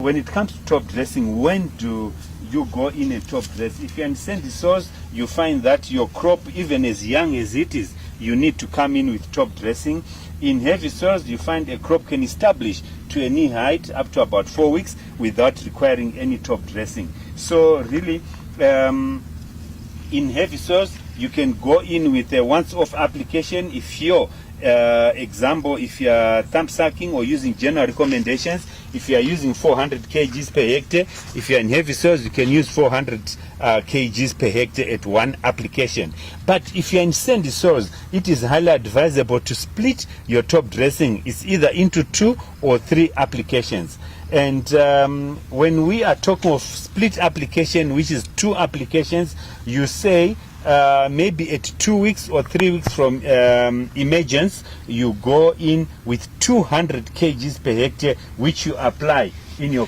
When it comes to top dressing, when do you go in and top dress? If you're in sandy soils, you find that your crop, even as young as it is, you need to come in with top dressing. In heavy soils, you find a crop can establish to a knee height up to about 4 weeks without requiring any top dressing. So really, in heavy soils, you can go in with a once-off application. If you're example, if you are thumb sucking or using general recommendations, if you are using 400 kgs per hectare, if you are in heavy soils, you can use 400 kgs per hectare at one application. But if you are in sandy soils, it is highly advisable to split your top dressing. It's either into 2 or 3 applications. And when we are talking of split application, which is 2 applications, you say maybe at 2 weeks or 3 weeks from emergence, you go in with 200 kgs per hectare, which you apply in your